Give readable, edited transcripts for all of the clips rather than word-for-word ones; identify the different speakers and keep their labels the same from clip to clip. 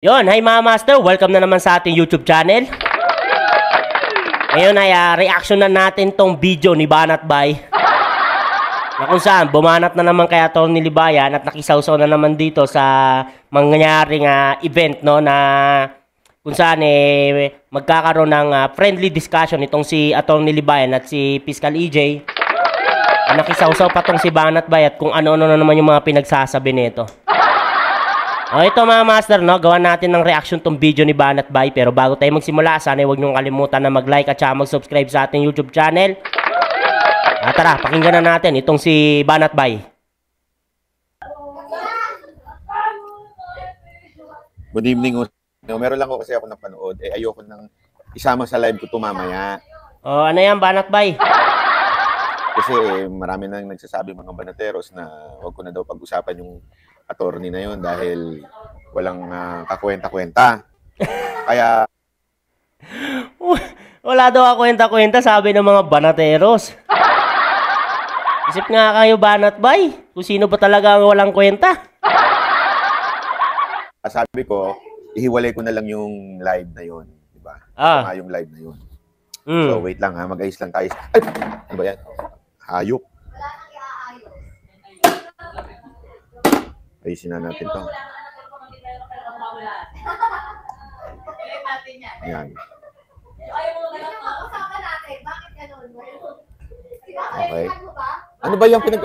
Speaker 1: Yon, hi mga master, welcome na naman sa ating YouTube channel. Ngayon ay reaction na natin tong video ni Banat Bay. Na kung saan, bumanat na naman kay Atty. Libayan at nakisawsaw na naman dito sa mangyayaring event, no, na kung saan magkakaroon ng friendly discussion itong si Atty. Libayan at si Fiscal EJ. Nakisawsaw pa tong si Banat Bay at kung ano-ano na naman yung mga pinagsasabi nito. Ito mga master, no, gawa natin ng reaction tong video ni Banat Bay. Pero bago tayo magsimula, sana huwag niyong kalimutan na mag-like at saka mag-subscribe sa ating YouTube channel. Tara, pakinggan na natin itong si Banat Bay.
Speaker 2: Good evening. Meron lang ko kasi ako napanood. Ayoko nang isama sa live ko ito mamaya.
Speaker 1: Ano yan, Banat Bay?
Speaker 2: Kasi marami nang nagsasabi mga banateros na huwag ko na daw pag-usapan yung attorney na yun dahil walang kakwenta-kwenta. Kaya
Speaker 1: wala daw kwenta-kwenta, sabi ng mga banateros. Isip nga kayo, Banat Bay, kung sino ba talaga ang walang kwenta.
Speaker 2: sabi ko, ihiwalay ko na lang yung live na yun, di ba? Yung live na yun. So wait lang mag-ayos lang tayo. Ay, ano ba yan? Hayop. Ayusin na natin to. Yan. Okay. Ano ba yung pinag...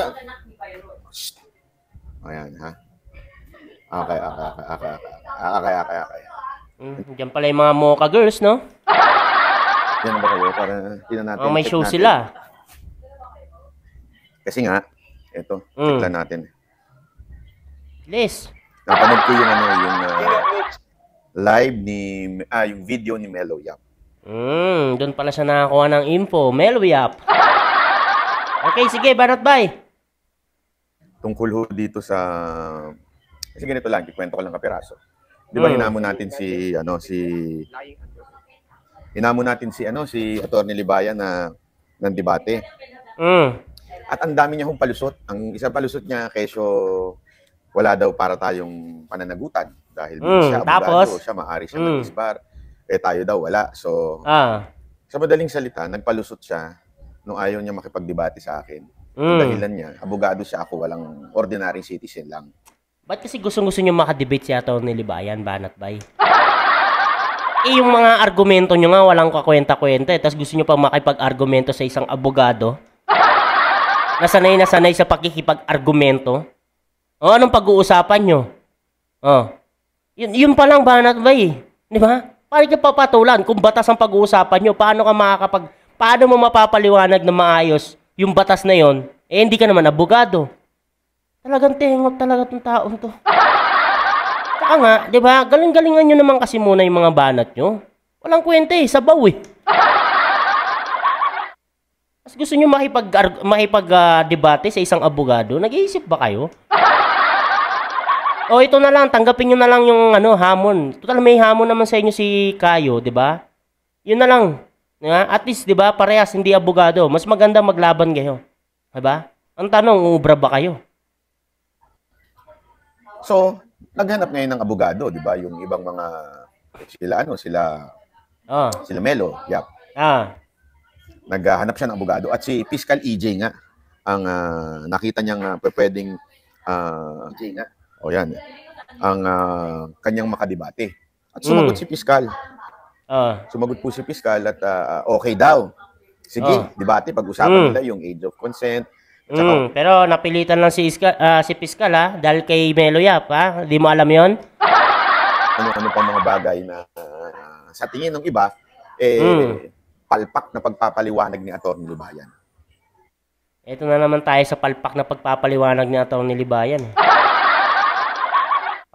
Speaker 2: Ayan, ha? Okay.
Speaker 1: Diyan pala yung mga Mocha girls, no?
Speaker 2: Yan ba kayo? Para tinan natin.
Speaker 1: May show natin sila.
Speaker 2: Kasi nga, ito, check lang natin.
Speaker 1: Liz.
Speaker 2: Napanood ko yung live ni yung video ni Melo Yap.
Speaker 1: Doon pala siya nakakuha ng info. Melo Yap. Okay, sige, Banat Bay.
Speaker 2: Tungkol ho dito sa kasi ganito lang, ikwento ko lang kapiraso. Di ba hinamon natin si si Atty. Libayan na ng debate. At ang dami niya hong palusot. Ang isang palusot niya kesyo wala daw para tayong pananagutan dahil siya abogado, siya maaari siya mag-isbar, tayo daw wala. So, sa madaling salita, nagpalusot siya nung ayaw niya makipagdebate sa akin. Ang dahilan niya, abogado siya, ako walang ordinary citizen lang.
Speaker 1: Ba't kasi gustong-gusto niyo makadebate si Atty. Libayan, Banat Bay? Yung mga argumento niyo nga walang kakwenta-kwenta, tapos gusto niyo pa makipag-argumento sa isang abogado? Na sanay sa pakikipag-argumento? Anong pag-uusapan nyo? Yun pa lang, Banat Bay. Di ba? Paano nyo papatulan? Kung batas ang pag-uusapan nyo, paano mo mapapaliwanag na maayos yung batas na yon? Hindi ka naman abogado. Talagang tengot talaga itong taon to. Saka nga, di ba? Galing-galingan nyo naman kasi muna yung mga banat nyo. Walang kwenta sabaw Mas gusto nyo makipag-debate sa isang abogado? Nag-iisip ba kayo? Ito na lang, tanggapin nyo na lang yung hamon. Total may hamon naman sa inyo si Kayo, 'di ba? Yun na lang. At least 'di ba, parehas hindi abogado. Mas maganda maglaban kayo. 'Di ba? Ang tanong, uubra ba kayo?
Speaker 2: So, naghanap ngayon ng abogado, 'di ba? Yung ibang mga sila Melo, Yap. Naghahanap siya ng abogado at si Fiscal EJ nga ang nakita niyang pwedeng EJ nga. Yan. Ang kanyang makadebate. At sumagot si Fiscal. Sumagot po si Fiscal at okay daw. Sige, debate, pag-usapan nila yung age of consent.
Speaker 1: Pero napilitan lang si Fiscal dahil kay Melo Yap, Hindi mo alam yon?
Speaker 2: Ano pang mga bagay na sa tingin ng iba, palpak na pagpapaliwanag ni Atty. Libayan.
Speaker 1: Ito na naman tayo sa palpak na pagpapaliwanag ni Atty. Libayan.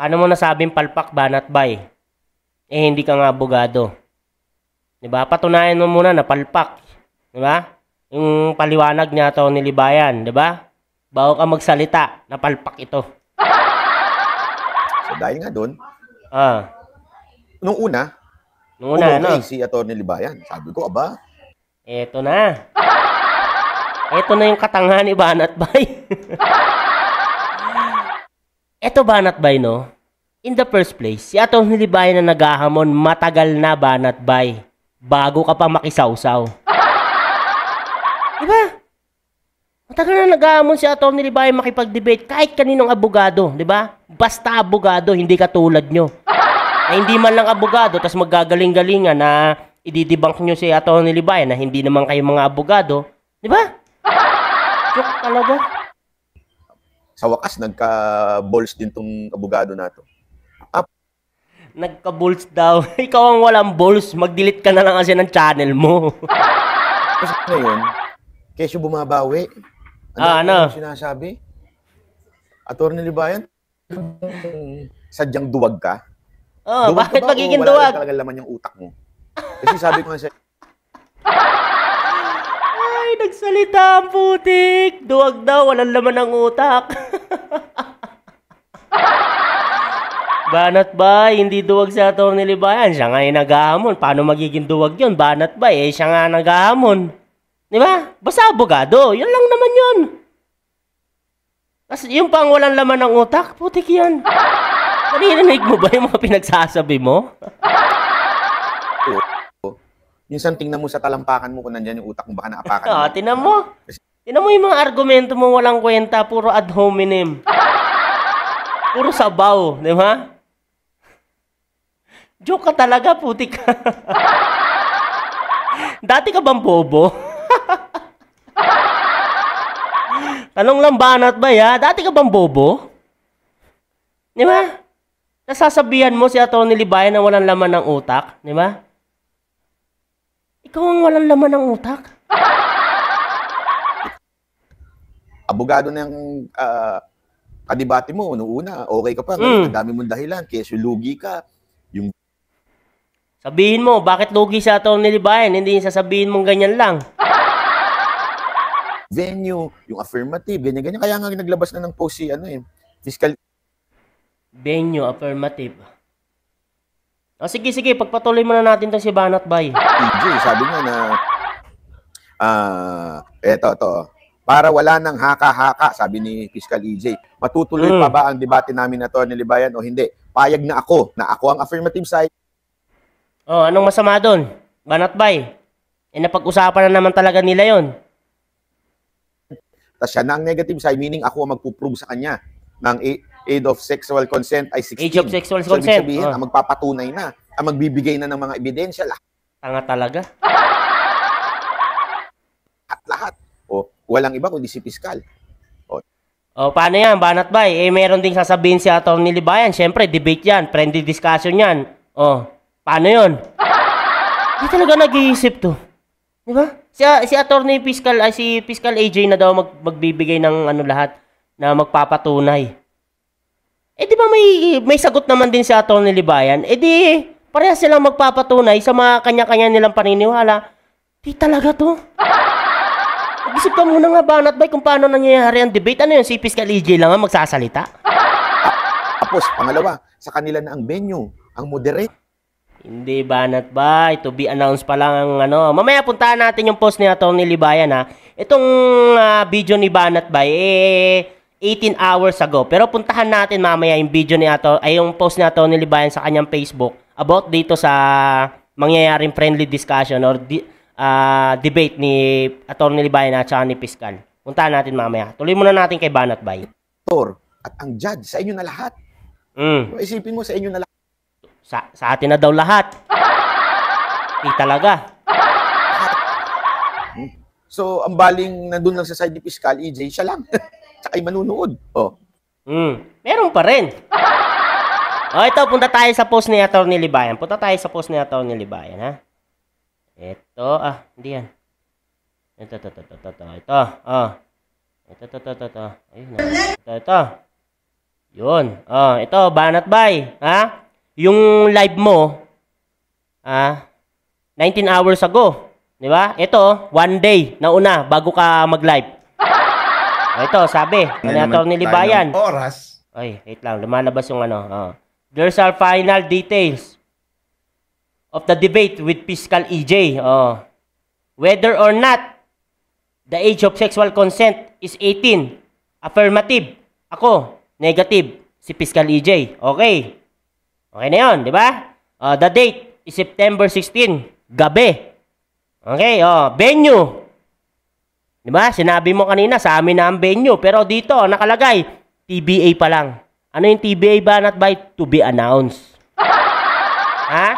Speaker 1: Paano mo nasabing palpak, Banat Bay? Hindi ka nga abogado. Diba? Patunayan mo muna na palpak. Diba? Yung paliwanag ni Atty. Libayan. Diba? Bago ka magsalita, na palpak ito.
Speaker 2: So dahil nga doon, nung una, si Atty. Libayan. Sabi ko, aba?
Speaker 1: Ito na. Ito na yung katangahan ni Banat Bay. Ito, Banat Bay, no? In the first place, si Atty. Libayan na naghahamon matagal na Banat Bay. Bago ka pa makisawsaw. Diba? Matagal na naghahamon si Atty. Libayan makipag-debate kahit kaninong abogado. Diba? Basta abogado, hindi katulad nyo. Na hindi man lang abogado, tas maggagaling-galingan na ididibunk nyo si Atty. Libayan na hindi naman kayo mga abogado. Diba? Joke talaga.
Speaker 2: Sa wakas, nagka-balls din tong abogado na to.
Speaker 1: Nagka-balls daw. Ikaw ang walang balls. Mag-delete ka na lang kasi ng channel mo.
Speaker 2: Kasi ngayon, kesyo bumabawi.
Speaker 1: Ano?
Speaker 2: Sinasabi? Atty. Libayan, sadyang duwag ka?
Speaker 1: Oh,
Speaker 2: duwag
Speaker 1: bakit
Speaker 2: ka ba
Speaker 1: magiging
Speaker 2: o wala
Speaker 1: duwag?
Speaker 2: Wala talaga laman yung utak mo. Kasi sabi ko nga sa'yo,
Speaker 1: ay, nagsalita ang putik. Duwag daw, walang laman ng utak. Banat Bay, hindi duwag si Atty. Libayan. Siya nga yung naghahamon. Paano magiging duwag yun? Banat Bay, siya nga naghahamon. Di ba? Basta abogado. Yan lang naman yun. Kasi yung pang walang laman ng utak, putik yan. Narinig mo ba yung mga pinagsasabi mo?
Speaker 2: minsan tingnan mo sa talampakan mo kung nandyan yung utak mo, baka naapakan mo.
Speaker 1: Tinan mo. Tinan mo yung mga argumento mo walang kwenta. Puro ad hominem. Puro sabaw. Di ba? Joke ka talaga, putik ka. Dati ka bang bobo? Tanong lang Banat Bay, ha? Dati ka bang bobo? Di ba? Nasasabihan mo si Atty. Libayan na walang laman ng utak. Di ba? Ikaw ang walang laman ng utak.
Speaker 2: Abogado na yung kadibati mo, una, okay ka pa. Ang dami mong dahilan, kesyo lugi ka. Yung
Speaker 1: sabihin mo, bakit lugi sa Atty. Libayan? Hindi sasabihin mong ganyan lang.
Speaker 2: Venue, yung affirmative, ganyan-ganyan. Kaya nga naglabas na ng post si, fiscal.
Speaker 1: Venue, affirmative. Sige, pagpatuloy muna natin to si Banat Bay.
Speaker 2: EJ, sabi niya na, eto. Para wala nang haka-haka, sabi ni Fiscal EJ. Matutuloy pa ba ang debate namin na Atty. Libayan o hindi? Payag na ako ang affirmative side.
Speaker 1: Oh, anong masama doon? Banat Bay? Napag-usapan na naman talaga nila yon.
Speaker 2: Tapos siya na ang negative side, meaning ako ang magpuprove sa kanya ng age of sexual consent ay 16.
Speaker 1: Age of sexual
Speaker 2: so,
Speaker 1: consent.
Speaker 2: Ibig sabihin, ang magpapatunay na, ang magbibigay na ng mga ebidensya,
Speaker 1: tanga talaga.
Speaker 2: Lahat. O, walang iba kundi si Fiscal.
Speaker 1: O, paano yan, Banat Bay? Meron ding sasabihin si Atty. Libayan. Siyempre, debate yan. Friendly discussion yan. O, paano yun? Hindi talaga nag-iisip to. Di ba? Si Atty. Fiscal, si Fiscal AJ na daw magbibigay ng lahat na magpapatunay. Di ba may sagot naman din si Atty. Libayan? Di, parehas silang magpapatunay sa mga kanya-kanya nilang paniniwala. Di talaga to. Mag-isip ka muna nga, Banat Bay, kung paano nangyayari ang debate. Ano yun, si Fiscal AJ lang ang magsasalita?
Speaker 2: Tapos, pangalawa, sa kanila na ang venue, ang moderate.
Speaker 1: Hindi, Banat Bay. To be announced pa lang ang Mamaya puntahan natin yung post ni Atty. Libayan, ha. Itong video ni Banat Bay, 18 hours ago. Pero puntahan natin mamaya yung video ni yung post ni Atty. Libayan sa kanyang Facebook about dito sa mangyayaring friendly discussion or debate ni Atty. Libayan at saka ni Fiscal. Puntahan natin mamaya. Tuloy muna natin kay Banat Bay.
Speaker 2: At ang judge, sa inyo na lahat. Isipin mo, sa inyo na lahat.
Speaker 1: Sa atin na daw lahat. Di talaga.
Speaker 2: So, ang baling nandun lang sa side ni Fiscal, EJ, siya lang. Tsaka ay manunood.
Speaker 1: Meron pa rin. Ito, punta tayo sa post ni Atty. Libayan. Punta tayo sa post ni Atty. Libayan, ha? Ito, hindi yan. Ito. Ito. Yun. Ito, Banat Bay, ha? Yung live mo, 19 hours ago. Di ba? Ito, one day na una bago ka mag-live. Ito, sabi, ni Atty. Libayan.
Speaker 2: Oras.
Speaker 1: Ay, wait lang, lumalabas yung There's our final details of the debate with Fiscal EJ. Whether or not the age of sexual consent is 18. Affirmative. Ako, negative. Si Fiscal EJ. Okay. Okay na yun, di ba? The date is September 16, gabi. Okay, venue. Di ba? Sinabi mo kanina, sa amin na ang venue. Pero dito, nakalagay, TBA pa lang. Ano yung TBA, Banat Bay? To be announced. Ha?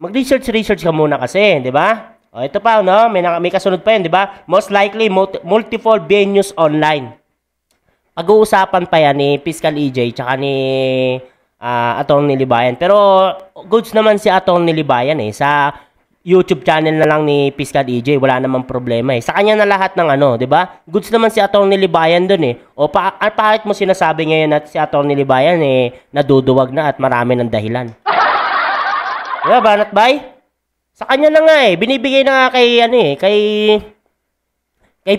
Speaker 1: Mag-research ka muna kasi, di ba? Ito pa, no? May kasunod pa yun, di ba? Most likely, multiple venues online. Pag-uusapan pa yan ni Fiscal EJ tsaka ni Atty. Libayan. Pero goods naman si Atty. Libayan eh. Sa YouTube channel na lang ni Fiscal EJ, wala namang problema eh. Sa kanya na lahat ng ano, 'di ba? Goods naman si Atty. Libayan doon eh. O bakit mo sinasabi ngayon at si Atty. Libayan eh naduduwag na at marami ng dahilan? 'Di ba, Banat Bay? Sa kanya na nga eh, binibigay na nga kay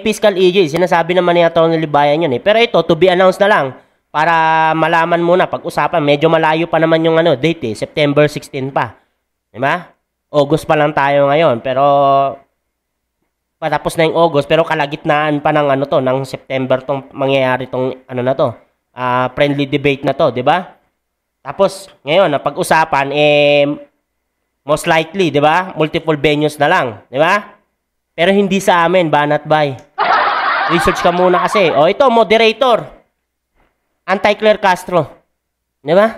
Speaker 1: Fiscal EJ. Sinasabi naman ni Atty. Libayan yun eh. Pero ito, to be announced na lang. Para malaman muna, pag-usapan. Medyo malayo pa naman yung date eh. September 16 pa. Diba? August pa lang tayo ngayon. Pero, patapos na yung August. Pero kalagitnaan pa ng ng September tong mangyayari tong friendly debate na to. Diba? Tapos, ngayon, pag-usapan, most likely, diba? Multiple venues na lang. Diba? Pero hindi sa amin, Banat Bay. Research ka muna kasi. Ito, moderator. Anti-Claire Castro. Di ba?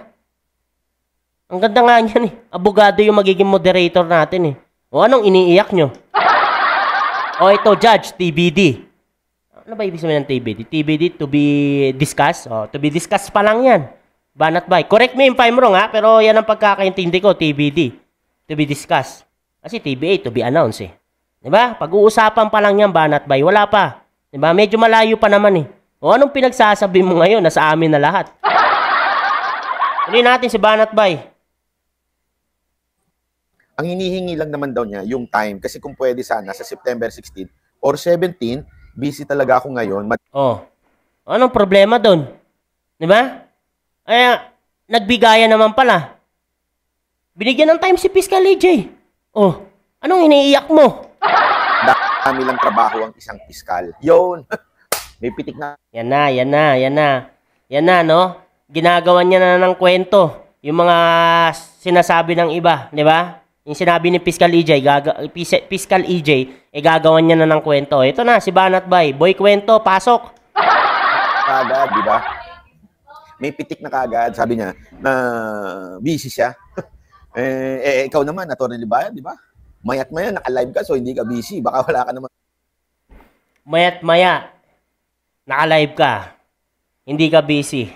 Speaker 1: Ang ganda nga niyan eh. Abogado yung magiging moderator natin eh. Anong iniiyak nyo? Ito, judge, TBD. Ano ba ibig sabihin ng TBD? TBD, to be discussed. To be discussed pa lang yan. Banat Bay. Correct me if I'm wrong ha, pero yan ang pagkakaintindi ko, TBD. To be discussed. Kasi TBA, to be announced eh. Diba? Pag-uusapan pa lang yan, Banat Bay. Wala pa. Diba? Medyo malayo pa naman eh. Anong pinagsasabi mo ngayon na sa amin na lahat? Hindi natin si Banat Bay.
Speaker 2: Ang hinihingi lang naman daw niya, yung time. Kasi kung pwede sana, sa September 16 or 17, busy talaga ako ngayon.
Speaker 1: Anong problema doon? Diba? Nagbigayan naman pala. Binigyan ng time si Fiscal EJ. Anong iniiyak mo?
Speaker 2: Dami lang trabaho ang isang piskal. Yun. May pitik na.
Speaker 1: Yan na, no? Ginagawa niya na ng kwento. Yung mga sinasabi ng iba, di ba? Yung sinabi ni Fiscal EJ, gagawan niya na ng kwento. Ito na, si Banat Bay. Boy kwento, pasok.
Speaker 2: Kagad, di ba? May pitik na kagad. Sabi niya, na busy siya. Ikaw naman, Atty. Libayan, di ba? Mayat-maya, naka-live ka, so hindi ka busy. Baka wala ka naman.
Speaker 1: Mayat-maya, naka-live ka, hindi ka busy.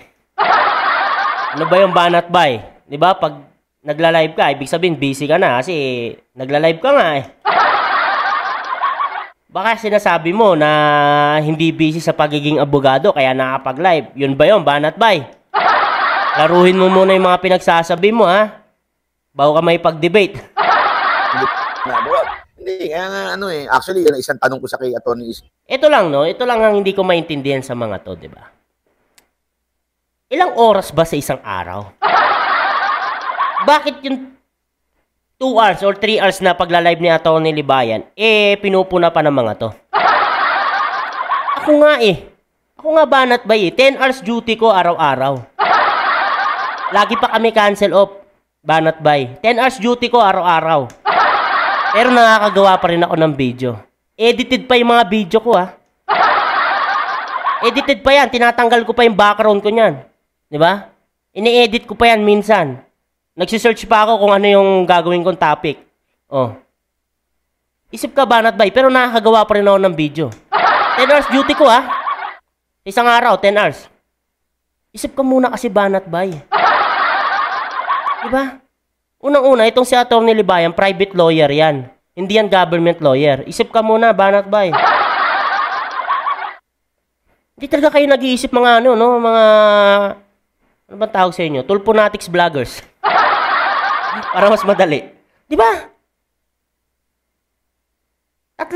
Speaker 1: Ano ba yung Banat Bay? Di ba? Pag nagla-live ka, ibig sabihin busy ka na kasi nagla-live ka nga eh. Baka sinasabi mo na hindi busy sa pagiging abogado kaya nakapag-live. Yun ba yun, Banat Bay? Laruhin mo muna yung mga pinagsasabi mo, ha? Bago ka may pag-debate.
Speaker 2: Hindi, actually, yan isang tanong ko sa kay Atty.
Speaker 1: Ito lang, no? Ito lang ang hindi ko maintindihan sa mga to, di ba? Ilang oras ba sa isang araw? Bakit yung 2 hours or 3 hours na pagla-live ni Atty. Libayan, pinupuna pa ng mga to? Ako nga, Banat Bay, 10 hours duty ko araw-araw. Lagi pa kami cancel off, Banat Bay. 10 hours duty ko araw-araw. Pero nakakagawa pa rin ako ng video. Edited pa yung mga video ko, ha? Edited pa yan. Tinatanggal ko pa yung background ko niyan. Di ba? Ini-edit ko pa yan minsan. Nagsisearch pa ako kung ano yung gagawin kong topic. Isip ka, Banat Bay, pero nakakagawa pa rin ako ng video. 10 hours duty ko, ha? Isang araw, 10 hours. Isip ka muna kasi, Banat Bay. Di ba? Unang-una, itong si Atty. Libayan, private lawyer yan. Hindi yan government lawyer. Isip ka muna, Banat Bay. Hindi talaga kayo nag-iisip mga mga... Ano bang tawag sa inyo? Tulponatics vloggers. Para mas madali. Di ba? 3.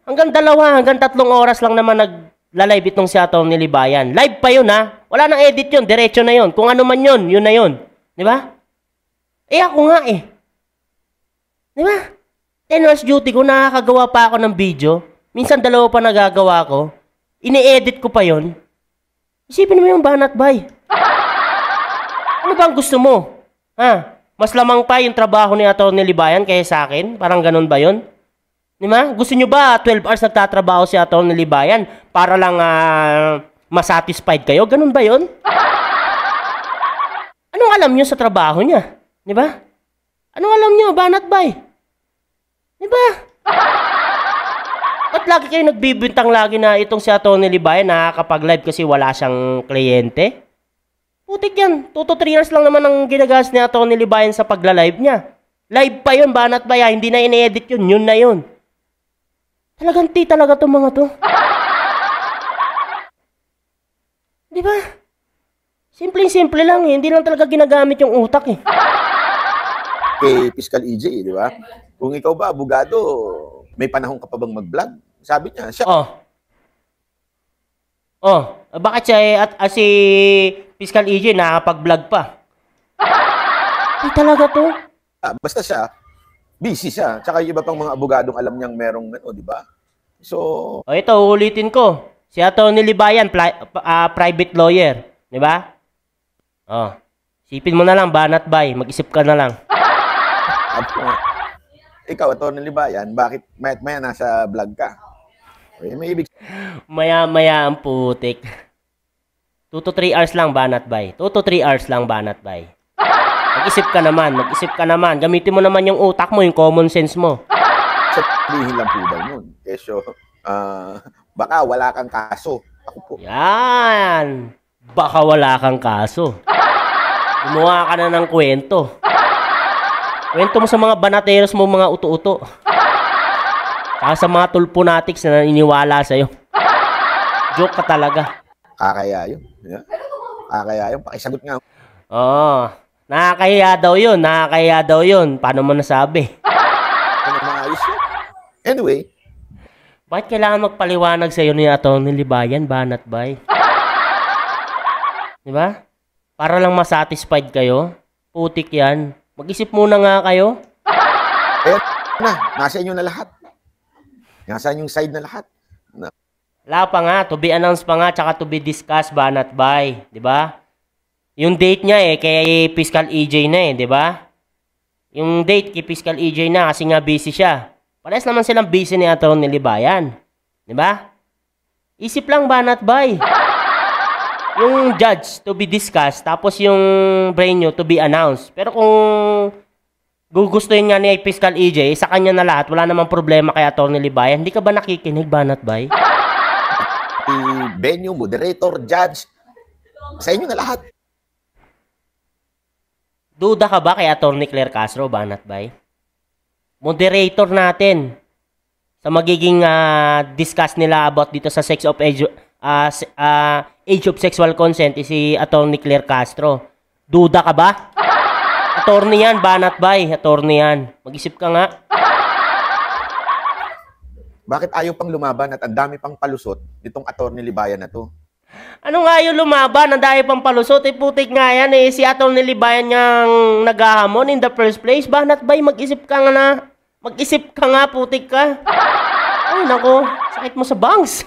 Speaker 1: Hanggang 2, hanggang 3 oras lang naman nagla-live itong si Atty. Libayan. Live pa yun, ha? Wala nang edit yun. Diretso na yun. Kung ano man yun, yun na yun. Di ba? Ako nga eh. Di ba? 10 hours duty ko, nakakagawa pa ako ng video. Minsan 2 pa nagagawa ko. Ini-edit ko pa yon. Isipin mo yung Banat Bay. Ano bang gusto mo? Ha? Mas lamang pa yung trabaho ni Atty. Libayan kaysa sa akin? Parang ganun ba yun? Di ba? Gusto nyo ba 12 hours nagtatrabaho si Atty. Libayan para lang masatisfied kayo? Ganun ba yun? Anong alam nyo sa trabaho niya? Di ba? Anong alam nyo, Banat Bay? Di ba? Ba't lagi kayo nagbibintang lagi na itong si Atty. Libayan nakakapag-live kasi wala siyang kliyente? Putik yan. 2 to 3 years lang naman ang ginagas ni Atty. Libayan sa pagla-live niya. Live pa yun, Banat Bay. Hindi na ine-edit yun. Yun na yun. Talagang talaga itong mga to. Di ba? Simpleng-simple lang eh. Hindi lang talaga ginagamit yung utak eh.
Speaker 2: Kay Fiscal EJ, di ba? Kung ikaw ba, abogado, may panahon ka pa bang mag-vlog? Sabi niya, siya.
Speaker 1: Bakit siya si Fiscal EJ nakakapag-vlog pa? Di talaga to.
Speaker 2: Basta siya, busy siya. Tsaka yung iba pang mga abogadong alam niyang merong ano, di ba? So,
Speaker 1: ito, ulitin ko. Si Atty. Libayan, private lawyer. Di ba? Sipin mo na lang, Banat Bay. Mag-isip ka na lang.
Speaker 2: Ikaw, Atty. Libayan, bakit maya nasa vlog ka? May ibig...
Speaker 1: Maya ang putik. 2 to 3 hours lang, Banat Bay. 2 to 3 hours lang, Banat Bay. Mag-isip ka naman. Gamitin mo naman yung utak mo, yung common sense mo.
Speaker 2: Sabihin lang po daw yun. Kesyo, baka wala kang kaso. Ako po.
Speaker 1: Yan. Baka wala kang kaso. Gumawa ka na ng kwento. Kwento mo sa mga banateros mo, mga uto-uto. Saka sa mga tulponatics na naniniwala sa'yo. Joke ka talaga.
Speaker 2: Kakaya yun. Kakaya yun. Pakisagot nga.
Speaker 1: Nakakahiya daw yun. Paano mo nasabi?
Speaker 2: Anyway.
Speaker 1: Bakit kailangan magpaliwanag sa'yo ni Atty. Libayan, Banat Bay? Diba? Para lang masatisfied kayo. Putik yan. Mag-isip muna nga kayo.
Speaker 2: Nasa inyo na lahat. Nasa inyong side na lahat.
Speaker 1: Wala pa nga. To be announced pa nga. Tsaka to be discussed, Banat Bay. Diba? Yung date niya kay Fiscal EJ na di ba? Yung date kay Fiscal EJ na kasi nga busy siya. Parehas naman silang busy ni Atty. Libayan. Di ba? Isip lang, Banat Bay. Yung judge to be discussed, tapos yung brain nyo to be announced. Pero kung gugustuhin nga ni Fiscal EJ, sa kanya na lahat, wala namang problema kay Atty. Libayan. Hindi ka ba nakikinig, Banat Bay?
Speaker 2: Venue, moderator, judge, sa inyo na lahat.
Speaker 1: Duda ka ba kay Atty. Claire Castro, Banat Bay? Moderator natin sa magiging discuss nila about dito sa age of sexual consent si Atty. Claire Castro. Duda ka ba? Attorney yan, Banat Bay. Attorney yan. Mag-isip ka nga.
Speaker 2: Bakit ayaw pang lumaban at ang dami pang palusot nitong Atty. Libayan na to?
Speaker 1: Ano nga yung lumaban? Ang dami pang palusot. Putik nga yan Si Atty. Libayan niyang naghahamon in the first place. Banat Bay, mag-isip ka nga na. Mag-isip ka nga, putik ka. Ay, nako. Sakit mo sa bangs.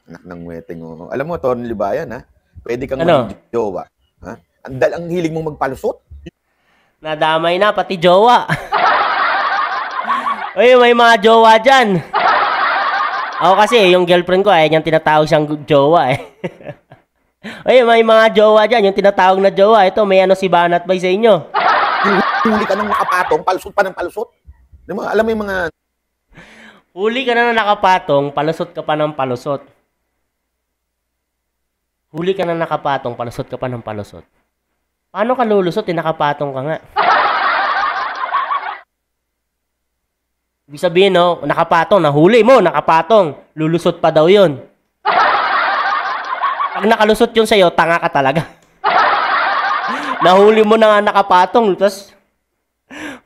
Speaker 2: Anak ng weteng, oh. Alam mo, Atty. Libayan, ha? Pwede kang mag-jowa. Ha? Ang hilig mong magpalusot.
Speaker 1: Nadamay na, pati jowa. Uy, may mga jowa dyan. Ako kasi, yung girlfriend ko, niyang tinatawag siyang jowa, Uy, may mga jowa dyan, yung tinatawag na jowa. Ito, may si Banat Bay sa inyo.
Speaker 2: Huli ka ng nakapatong, palusot pa ng palusot. Alam mo yung mga...
Speaker 1: Huli ka na nakapatong, palusot ka pa ng palusot. Huli ka na nakapatong, palusot ka pa ng palusot. Paano ka lulusot? Nakapatong ka nga. Ibig sabihin, nakapatong, nahuli mo, nakapatong. Lulusot pa daw yun. Pag nakalusot yun sa'yo, tanga ka talaga. Nahuli mo na nga nakapatong, tapos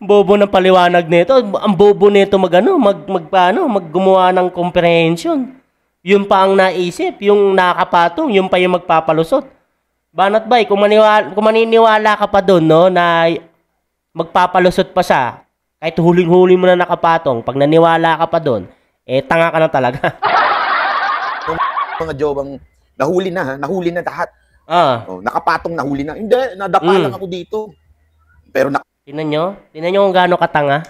Speaker 1: bobo ng paliwanag nito. Ang bobo nito maggumawa ng comprehension. Yun pa ang naisip, yung nakapatong, yun pa yung magpapalusot. Banat Bay, kung maniniwala ka pa doon, na magpapalusot pa siya, kahit huling-huli mo na nakapatong, pag naniwala ka pa doon, tanga ka na talaga.
Speaker 2: Mga jobang nahuli na lahat. Oh, nakapatong na huli na. Hindi, nadapa lang ako dito. Pero
Speaker 1: Tingnan nyo kung gaano katanga.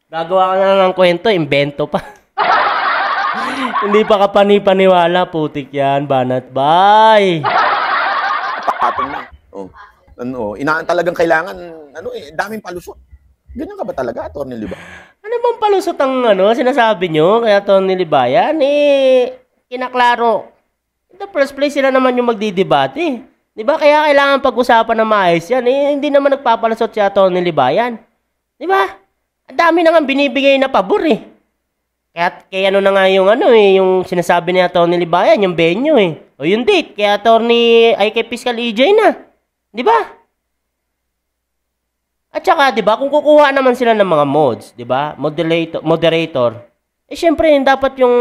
Speaker 1: Gagawa ka na lang ng kwento, imbento pa. Hindi pa ka panipaniwala, putik yan, Banat Bay.
Speaker 2: Napakatong na. Inaan talagang kailangan, daming palusot. Ganyan ka ba talaga, Atty. Libayan?
Speaker 1: Ano bang palusot ang sinasabi nyo kay Atty. Libayan? Kinaklaro. In the first place, sila naman yung magdidebate. Di ba? Kaya kailangan pag-usapan na maayos yan. Hindi naman nagpapalusot si Atty. Libayan. Di ba? Ang dami na nga binibigay na pabor Kaya na nga yung sinasabi ni Atty. Libayan, yung venue O yung date, kay Fiscal EJ na. Di ba? At saka, di ba, kung kukuha naman sila ng mga mods, di ba? Moderator. Syempre, dapat yung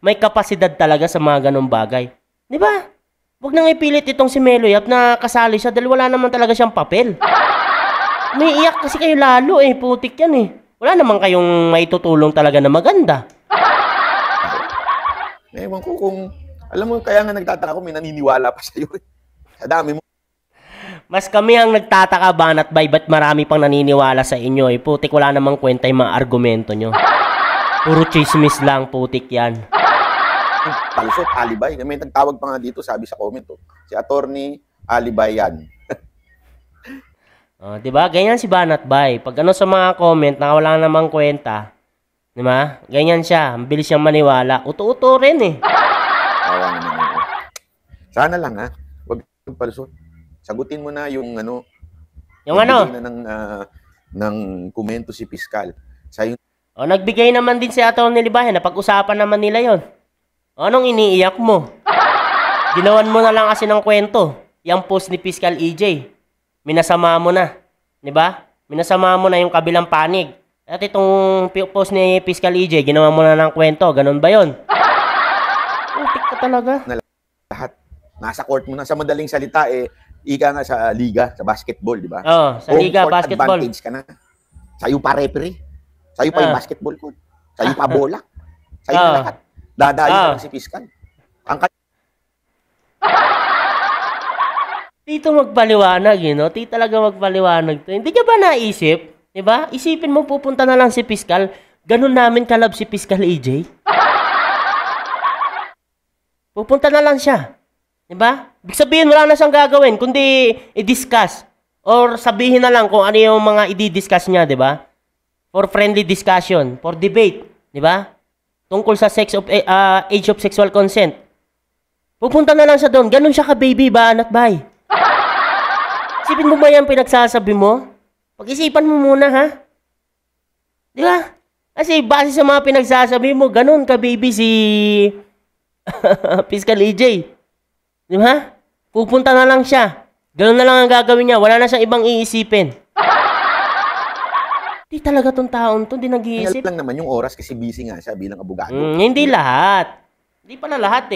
Speaker 1: may kapasidad talaga sa mga ganong bagay. Di ba? Huwag nang ipilit itong si Meloyap na kasali siya dahil wala naman talaga siyang papel. Umiiyak kasi kayo lalo putik yan Wala naman kayong maitutulong talaga na maganda.
Speaker 2: Ewan ko kung, alam mo, kaya nga nagtataka ko, may naniniwala pa sa'yo Sa dami mo.
Speaker 1: Mas kami ang nagtataka, Banat Bay, ba't marami pang naniniwala sa inyo Putik, wala namang kwenta yung mga argumento nyo. Puro chismis lang, putik yan.
Speaker 2: Palusot, alibay. May nagtawag pa nga dito, sabi sa comment si Atty. Alibayan.
Speaker 1: Diba? Ganyan si Banat Bay. Pag sa mga comment na wala namang kwenta, diba? Ganyan siya. Ang bilis siyang maniwala. Uto-uto rin
Speaker 2: Awa naman Sana lang Huwag palusot. Sagutin mo na yung
Speaker 1: Yung
Speaker 2: ng komento si Piskal.
Speaker 1: Nagbigay naman din si Atty. Libayan na pag-usapan naman nila yon. Anong iniiyak mo? Ginawan mo na lang kasi ng kwento. Yung post ni Fiscal EJ. Minasama mo na. Diba? Minasama mo na yung kabilang panig. At itong post ni Fiscal EJ, ginawa mo na ng kwento. Ganun ba yon? Utik ka talaga.
Speaker 2: Lahat. Nasa court mo na. Sa madaling salita, ika nga sa liga, sa basketball, di ba?
Speaker 1: Sa liga, basketball.
Speaker 2: Advantage ka na. Sa'yo pa referee. Sa'yo pa yung basketball court. Sa'yo pa bola. Sa'yo na lahat. Dadayo na si Fiscal.
Speaker 1: Dito magpaliwanag, Di talaga magpaliwanag to. Hindi ka ba naisip? Diba? Isipin mo, pupunta na lang si Fiscal. Ganun namin kalab si Fiscal EJ. Pupunta na lang siya. Diba? Ibig sabihin, wala na siyang gagawin, kundi i-discuss. Or sabihin na lang kung ano yung mga i-discuss niya, diba? For friendly discussion, for debate, diba? Tungkol sa age of sexual consent. Pupunta na lang siya doon. Ganun siya ka-baby, Banat Bay. Isipin mo ba yan pinagsasabi mo? Pag-isipan mo muna, ha? Diba? Kasi base sa mga pinagsasabi mo, ganun ka-baby si Fiscal EJ. Di ba? Pupunta na lang siya. Ganun na lang ang gagawin niya. Wala na siyang ibang iisipin. Di talaga tong taon to, di nag-iisip.
Speaker 2: Lang naman yung oras kasi busy nga siya bilang abogado.
Speaker 1: Hindi lahat. Hindi pala lahat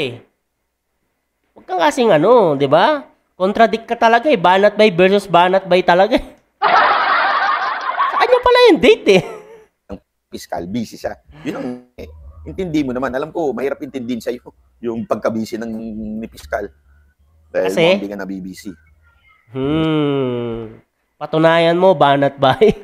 Speaker 1: Huwag kang kasing di ba? Contradict ka talaga Banat Bay versus Banat Bay talaga Sa kanya pala yung date
Speaker 2: Ang Fiscal, busy siya. Yun ang intindi mo naman. Alam ko, mahirap intindihin sa'yo yung pagka-busy ni Fiscal. Dahil
Speaker 1: kasi
Speaker 2: hindi ka na BBC.
Speaker 1: Patunayan mo, Banat Bay.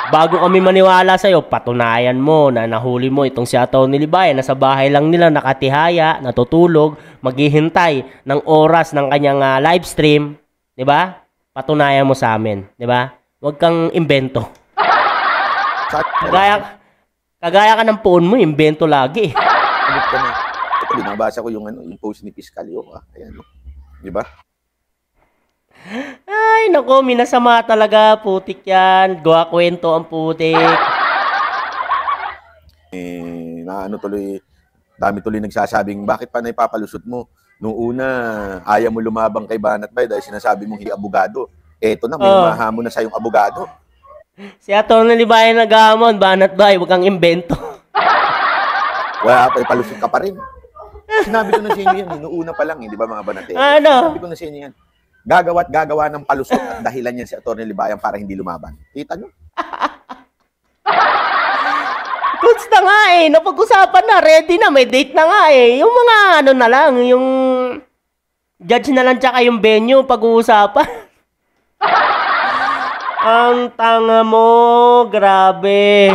Speaker 1: Bago kami maniwala sa'yo, patunayan mo na nahuli mo itong si Atty. Libayan na sa bahay lang nila nakatihaya, natutulog, maghihintay ng oras ng kanyang live stream. Diba? Patunayan mo sa amin. Diba? Huwag kang imbento. Kagaya ka ng phone mo, imbento lagi.
Speaker 2: Ito, binabasa ko yung post ni Fiscal. Ayan, diba?
Speaker 1: Ay, nako, minasama talaga, putik yan. Gawa kwento ang putik.
Speaker 2: Dami tuloy nagsasabing, bakit pa na ipapalusot mo? Noong una, ayaw mo lumabang kay Banat Bay dahil sinasabi mong hindi abogado. Eto na, may mahamon na sa'yong abogado.
Speaker 1: Si Atty. Libayan nag-aamon, Banat Bay, huwag kang imbento.
Speaker 2: Wala pa, ipalusot ka pa rin. Sinabi ko na sa inyo yan, noong una pa lang, di ba mga banate? Sinabi ko na sa inyo yan. Gagawa ng palusot at dahilan niya si Atty. Libayan para hindi lumaban. Kita nyo?
Speaker 1: Goods na nga eh. Napag-usapan na. Ready na. May date na nga eh. Yung mga ano na lang. Yung judge na lang tsaka yung venue pag-uusapan. Ang tanga mo. Grabe.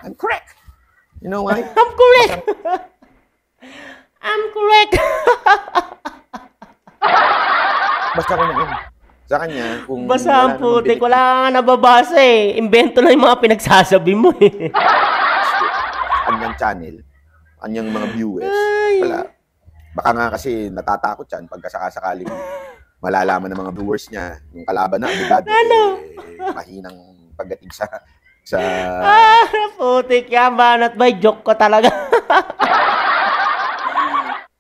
Speaker 2: I'm correct. You know why?
Speaker 1: I'm correct. I'm correct.
Speaker 2: Basta ko na yun. Sa kanya, kung
Speaker 1: Basta ang putik, wala kang nababasa eh. Invento lang yung mga pinagsasabi mo eh.
Speaker 2: Kanyang channel, kanyang mga viewers, wala. Baka nga kasi natatakot yan pagka sakasakaling malalaman ng mga viewers niya, yung kalaban na abogado, mahinang pagdating sa
Speaker 1: putik yan, banat ba? Joke ko talaga.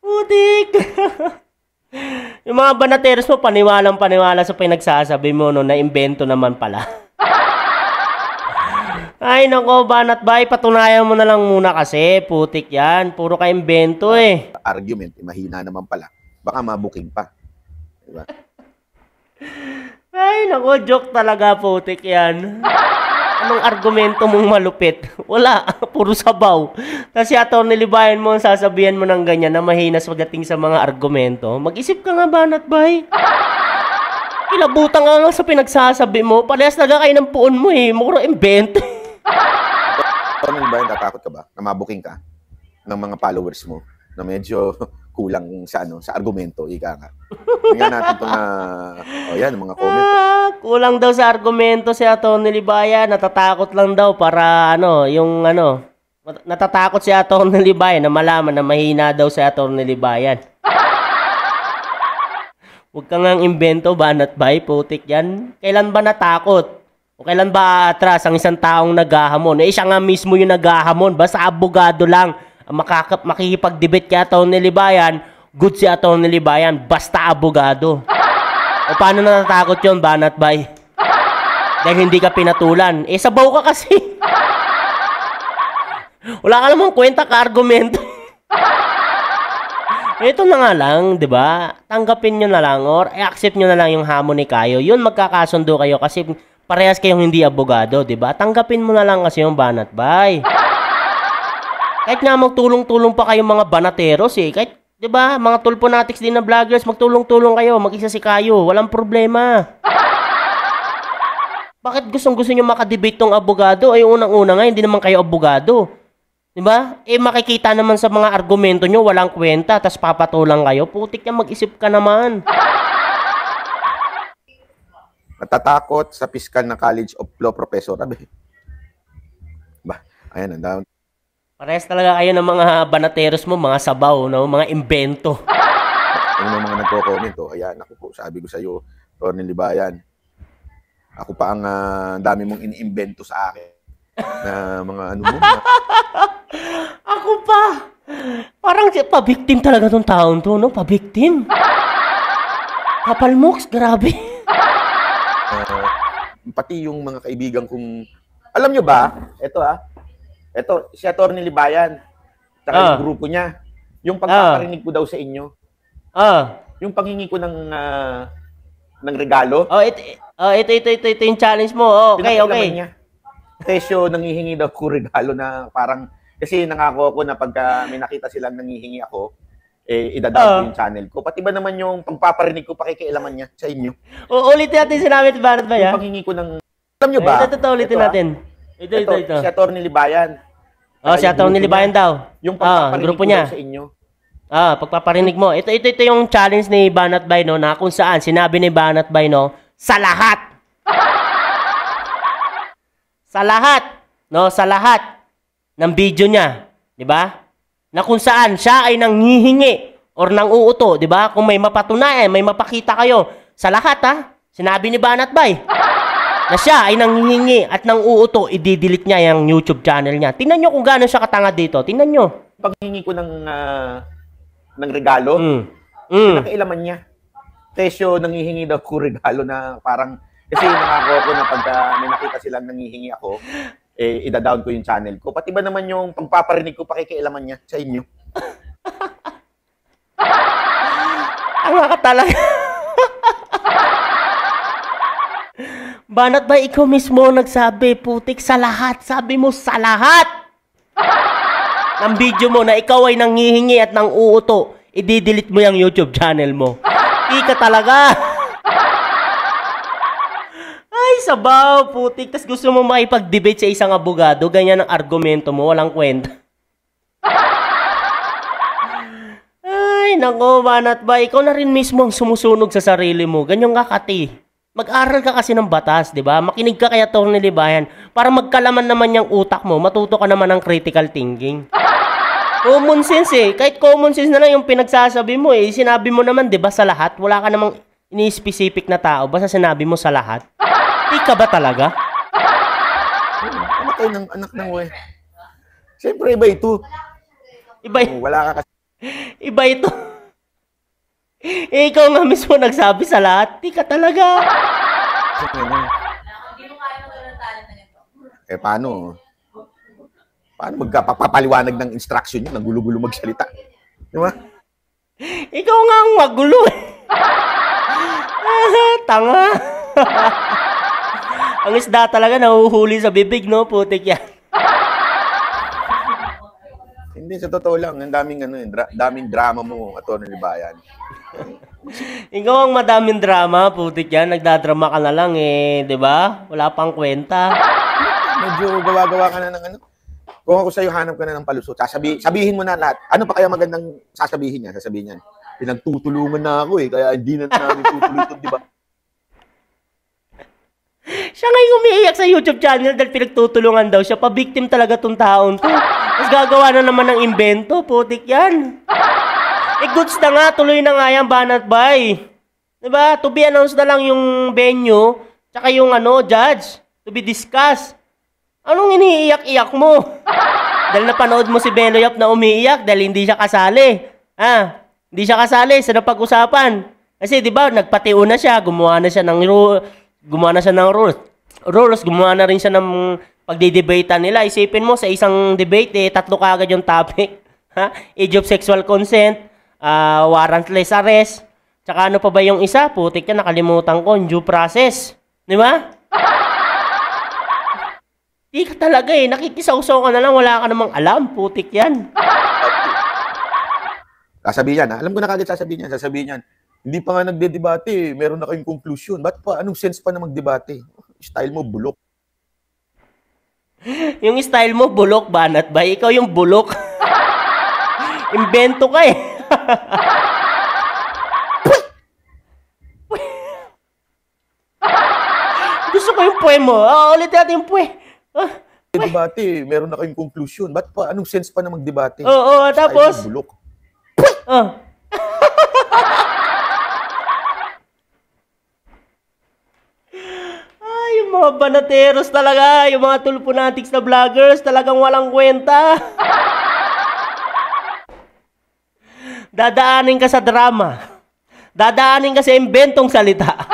Speaker 1: Putik. Yung mga banateros mo, paniwalang-paniwala sa pinagsasabi mo, no, na invento naman pala. Ay, nako, banat bay, patunayan mo na lang muna kasi, putik yan. Puro ka invento eh.
Speaker 2: Argument, mahina naman pala. Baka mabuking pa. Diba?
Speaker 1: Ay, nako, joke talaga, putik yan. Anong argumento mong malupit? Wala, puro sabaw. Kasi Atty. Libayan mo, sasabihan mo ng ganyan na mahinas pagdating sa mga argumento. Mag-isip ka nga, banat bay. Kilabutan ka nga sa pinagsasabi mo. Parehas naga kayo ng puon mo eh. Mura invento.
Speaker 2: Atty. Libayan, tatakot ka ba na mabuking ka ng mga followers mo na medyo kulang sa argumento, ika nga. Tingnan natin itong yan, mga comment.
Speaker 1: Kulang daw sa argumento si Atty. Libayan. Natatakot lang daw para natatakot si Atty. Libayan na malaman na mahina daw si Atty. Libayan. Huwag kang ngang invento, banat bay, putik yan. Kailan ba natakot? O kailan ba atras ang isang taong naghahamon? Eh, siya nga mismo yung naghahamon. Basta abogado lang ang makikipag-debate kay Atty. Libayan. Good si Atty. Libayan. Basta abogado. O paano natatakot yun, banat bay? Dahil hindi ka pinatulan. Eh, sabaw ka kasi. Wala ka namang kwenta ka-argumento. Ito na nga lang, di ba? Tanggapin nyo na lang or i-accept nyo na lang yung hamon ni Kayo. Yun, magkakasundo kayo kasi parehas kayong hindi abogado, di ba? Tanggapin mo na lang kasi yung banat bay. Kahit nga magtulong-tulong pa kayong mga banateros eh. Kahit, di ba, mga tulponatics din na vloggers, magtulong-tulong kayo, mag-isa si Kayo. Walang problema. Bakit gustong-gusto nyo makadebate tong abogado? Ay, unang-una nga, hindi naman kayo abogado. Di ba? Eh, makikita naman sa mga argumento nyo, walang kwenta, tas papatulang kayo. Putik yan, mag-isip ka naman.
Speaker 2: Natatakot sa Piskal na College of Law Professor. Abe. Ba, ayan, ang down.
Speaker 1: Parehas talaga kayo ng mga banateros mo, mga sabaw, no? Mga invento.
Speaker 2: Ayun ang mga nagko-comment. Ayan, ako po, sabi ko sa iyo, Atty. Libayan, ako pa ang dami mong iniimbento sa akin. Na mga ano mo.
Speaker 1: Ako pa. Parang pa-victim talaga tong taon to, no? Pa-victim. Kapalmoks, grabe.
Speaker 2: Pati yung mga kaibigan kong, alam nyo ba, ito, si Atty. Libayan, saka yung grupo niya, yung pagpaparinig ko daw sa inyo, yung panghingi ko ng regalo.
Speaker 1: Ito yung challenge mo. Okay.
Speaker 2: Niya. Tesyo, nanghihingi daw ko regalo na parang, kasi nangako ako na pagka may nakita silang nanghihingi ako, idadaan ko yung channel ko. Pati ba naman yung pagpaparinig ko, pakikialaman niya sa inyo?
Speaker 1: Ulitin natin sinabi, Banat ba yan?
Speaker 2: Yung panghingi ko ng, alam nyo ba?
Speaker 1: Ito, ulitin natin. Ito.
Speaker 2: Si Atty. Libayan.
Speaker 1: Si Atty. Libayan daw.
Speaker 2: Yung pagpaparinig
Speaker 1: grupo
Speaker 2: ko
Speaker 1: niya
Speaker 2: daw sa inyo.
Speaker 1: Pagpaparinig mo. Ito yung challenge ni Banat Bay, no, na kung saan sinabi ni Banat Bay, no, sa lahat. Sa lahat ng video niya, 'di ba? Na kung saan siya ay nanghihingi or nang-uuto, 'di ba? Kung may mapatunayan, may mapakita kayo sa lahat, sinabi ni Banat Bay na siya ay nanghihingi at nang-uuto, i-delete niya yung YouTube channel niya. Tingnan niyo kung gaano siya katanga dito. Tingnan niyo.
Speaker 2: Paghingi ko ng regalo, nakialaman niya. Tesyo, nanghihingi daw ko regalo na parang, kasi nangako ako na pagka may nakita silang nanghihingi ako, ida-down ko yung channel ko. Pati ba naman yung pagpaparinig ko, pakikialaman niya sa inyo? Ang
Speaker 1: ka talaga. Banat ba ikaw mismo nagsabi, putik, sa lahat? Sabi mo sa lahat ng video mo na ikaw ay nanghihingi at nang uuto, i-delete mo yung YouTube channel mo. Di ka talaga. Ay, sabaw, putik. Tas gusto mo makipag-debate sa isang abogado, ganyan ang argumento mo, walang kwenta. Ay, nako, Banat ba? Ikaw na rin mismo ang sumusunog sa sarili mo. Ganyan ka, Kati. Mag-aral ka kasi ng batas, di ba? Makinig ka kay Atty. Libayan para magkalaman naman yung utak mo, matuto ka naman ng critical thinking. Common sense eh. Kahit common sense na lang yung pinagsasabi mo eh. Sinabi mo naman, di ba, sa lahat? Wala ka namang ini-specific na tao. Basta sinabi mo sa lahat. Di ka ba talaga?
Speaker 2: Anak kayo ng anak ng we. Siyempre, iba ito. Wala ka kasi.
Speaker 1: Iba ito. Ikaw nga mismo nagsabi sa lahat. Di ka talaga.
Speaker 2: Paano? Paano magpapaliwanag ng instruction yun? Nagulo-gulo magsalita. Di ba?
Speaker 1: Ikaw nga ang magulo eh. Tanga. Ang isda talaga nahuhuli sa bibig, no? Putik yan.
Speaker 2: Hindi, sa totoo lang. Ang daming drama mo, Atty. Libayan.
Speaker 1: Ikaw ang madaming drama, putik yan. Nagdadrama ka na lang eh, di ba? Wala pang kwenta.
Speaker 2: Medyo gawa-gawa ka na ng ano. Kung ako sa'yo, hanap ka na ng palusot. Sabihin mo na lahat. Ano pa kaya magandang sasabihin niya? Sasabihin niya, pinagtutulungan na ako eh, kaya hindi na namin tutuloy ito, di ba?
Speaker 1: Siya ngayon umiiyak sa YouTube channel dahil pinagtutulungan daw siya. Pa-victim talaga tong taon to. Tapos gagawa na naman ng invento, putik yan. Goods na nga, tuloy na nga yan, Banat Bay. Diba? To be announced na lang yung venue, tsaka yung judge, to be discussed. Anong iniiyak-iyak mo? Dahil napanood mo si Beloyap na umiiyak dahil hindi siya kasali. Hindi siya kasali sa napag-usapan. Kasi di ba nagpatiuna siya, gumawa na siya ng rules. Gumawa na rin siya ng pagdidebatean nila. Isipin mo sa isang debate, 3 kaagad yung topic. Age of sexual consent, warrantless arrest, tsaka ano pa ba yung isa? Putik yan, nakalimutan ko, due process. Di ba? Di ka talaga eh. Nakikisaw-saw ka na lang. Wala ka namang alam. Putik yan.
Speaker 2: Sasabihin yan. Alam ko na kagad sasabihin yan. Sasabihin yan. Hindi pa nga nagde-debate. Meron na kayong conclusion. Ba't pa? Anong sense pa na magdebate? Style mo, bulok.
Speaker 1: Yung style mo, bulok, Banat ba? Ikaw yung bulok. Invento ka eh. Gusto ko yung poem mo. Ulit natin yung poem.
Speaker 2: Debate, meron na kayong conclusion. Ba't pa? Anong sense pa na magdebate?
Speaker 1: Oo, tapos?
Speaker 2: Style mo, bulok.
Speaker 1: Ay, yung mga banateros talaga. Yung mga tulponatics na vloggers talagang walang kwenta. Dadaanin ka sa drama. Dadaanin ka sa inventong salita.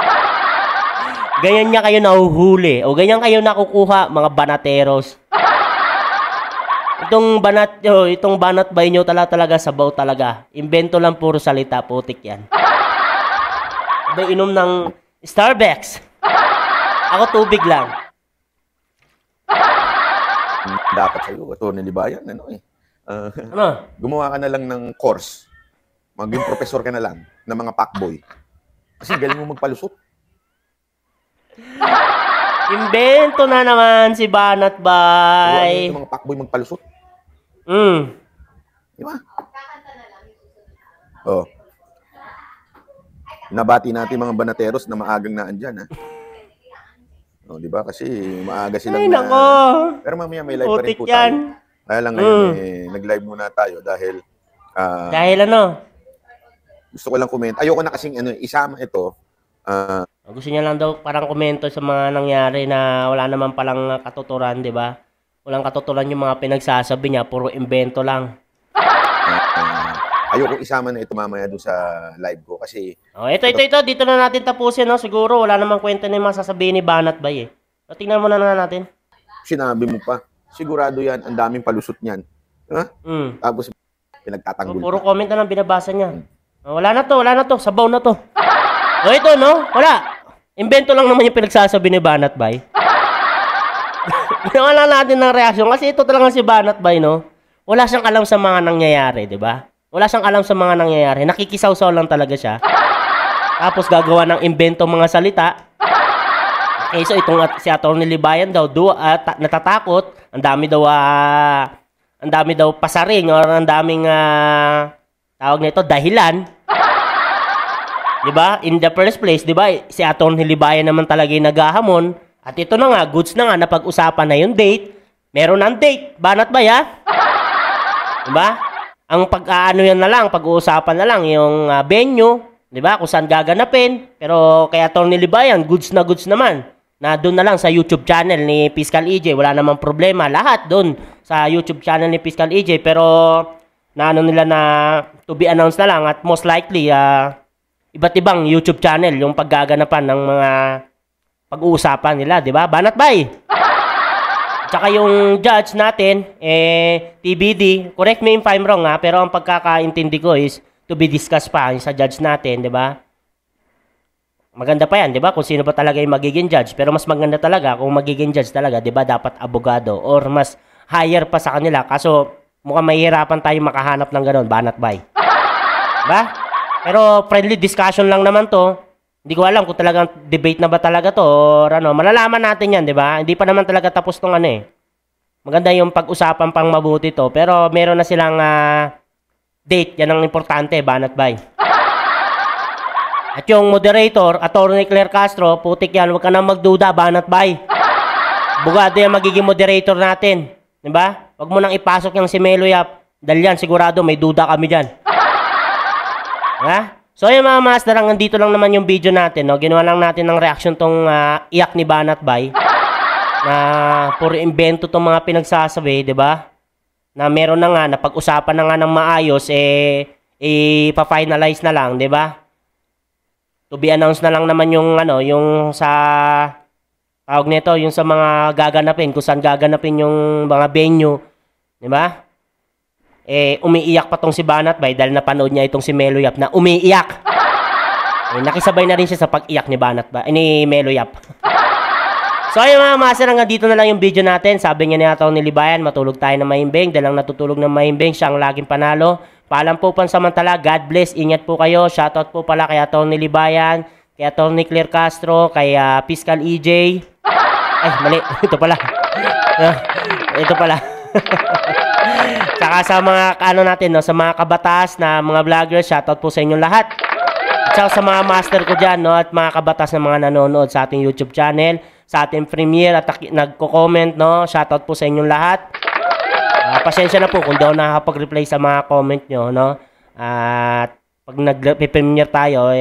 Speaker 1: Ganyan niya kayo nahuhuli. O ganyan kayo nakukuha, mga banateros. Itong Banat Bay nyo talaga sabaw talaga. Invento lang, puro salita. Putik yan. Sabay inom ng Starbucks. Ako tubig lang.
Speaker 2: Dapat sa'yo, Atty. Libayan, gumawa ka na lang ng course. Maging professor ka na lang ng mga fuckboy. Kasi galing mo magpalusot.
Speaker 1: Invento na naman si Banat Bay.
Speaker 2: Yung mga fuckboy magpalusot. Di ba? Oh. Nabati natin mga banateros na maagang naan dyan, ha? Oh, di ba? Kasi maaga silang
Speaker 1: nako.
Speaker 2: Pero mamaya may live pa rin po tayo. Kaya lang ngayon, nag-live muna tayo dahil...
Speaker 1: dahil
Speaker 2: gusto ko lang comment. Ayoko na kasing isama ito.
Speaker 1: Gusto niya lang daw parang komento sa mga nangyari na wala naman palang katuturan, di ba? Walang katuturan yung mga pinagsasabi niya, puro invento lang.
Speaker 2: Ayoko isama na ito mamaya doon sa live ko kasi...
Speaker 1: Ito. Dito na natin tapusin, no? Siguro wala namang kwenta na yung masasabihin ni Banat Bay, eh. So, tingnan mo na natin.
Speaker 2: Sinabi mo pa. Sigurado yan, ang daming palusot niyan. Diba? Tapos pinagtatanggol
Speaker 1: puro comment na lang binabasa niya. Wala na to. Sabaw na to. Ito, no? Wala. Invento lang naman yung pinagsasabi ni Banat Bay. Ginawa lang natin ng reaksyon kasi ito talaga si Banat Bay, no? Wala siyang alam sa mga nangyayari, di ba? Wala siyang alam sa mga nangyayari. Nakikisaw-saw lang talaga siya. Tapos gagawa ng invento mga salita. Okay, so itong si Atty. Libayan daw natatakot. Ang dami daw pasaring or ang daming tawag nito dahilan. 'Di ba? In the first place, 'di ba? Si Atty. Libayan naman talaga yung naghahamon. At ito na nga, goods na nga napag-usapan na yung date. Meron ng date. Banat ba ya? 'Di ba? Ang pag-aano yan na lang, pag-uusapan na lang yung venue, 'di ba? Kung saan gaganapin. Pero kay Atty. Libayan, goods na goods naman. Na doon na lang sa YouTube channel ni Fiscal EJ, wala namang problema. Lahat doon sa YouTube channel ni Fiscal EJ. Pero naano nila na to be announced na lang at most likely iba't ibang YouTube channel yung paggaganapan ng mga pag-uusapan nila, 'di ba? Banat Bay. Tsaka yung judge natin TBD, correct me if I'm wrong pero ang pagkakaintindi ko is to be discussed pa sa judge natin, 'di ba? Maganda pa yan, 'di ba? Kung sino ba talaga yung magiging judge, pero mas maganda talaga kung magiging judge talaga, 'di ba? Dapat abogado or mas higher pa sa kanila. Kaso mukhang mahihirapan tayo makahanap ng ganoon, Banat Bay. 'Di ba? Pero friendly discussion lang naman 'to. Hindi ko alam kung talagang debate na ba talaga 'to or ano. Malalaman natin 'yan, 'di ba? Hindi pa naman talaga tapos 'tong ano eh. Maganda yung pag-usapan pang mabuti 'to, pero meron na silang date, 'yan ang importante, Banat Bay. At yung moderator, Atty. Claire Castro, putik yan, huwag ka na magduda, Banat Bay. Bugado yan magiging moderator natin. Diba? Huwag mo nang ipasok yung si Melo Yap. Dahil yan, sigurado may duda kami dyan. Diba? So yung mga master, nandito lang naman yung video natin. No? Ginawa lang natin ng reaction tong iyak ni Banat Bay. Na puro invento tong mga pinagsasabi, diba? Na meron na nga, napag-usapan na nga ng maayos, ipa-finalize na lang, diba? To be announced na lang naman yung ano, yung sa tawag nito, yung sa mga gaganapin, kung saan gaganapin yung mga venue, 'di ba? Umiiyak pa tong si Banat Bay dahil napanood niya itong si Melo Yap na umiiyak. Nakisabay na rin siya sa pag-iyak ni Banat Bay, ni Melo Yap. So ayun mga master, hanggang dito na lang yung video natin. Sabi niya ni Atty. Libayan, matulog tayo ng mahimbing. Dahil lang natutulog ng mahimbing, siya ang laging panalo. Paalam po pansamantala, God bless, ingat po kayo. Shoutout po pala kay Atty. Libayan, kay Atty. Claire Castro, kay Fiscal EJ. Ay, mali, ito pala. Ito pala. Saka sa mga ano natin, no, sa mga kabatas na mga vloggers, shoutout po sa inyong lahat. At saka sa mga master ko dyan, no, at mga kabatas na mga nanonood sa ating YouTube channel, sa ating premiere at nagko-comment, no, shoutout po sa inyong lahat. Pasensya na po kung daw nakakapag-reply sa mga comment nyo, no? At pag nag-premiere tayo,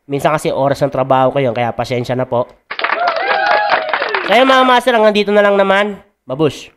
Speaker 1: minsan kasi oras ng trabaho ko yun, kaya pasensya na po. Kaya mga master, hanggang dito na lang naman. Babush!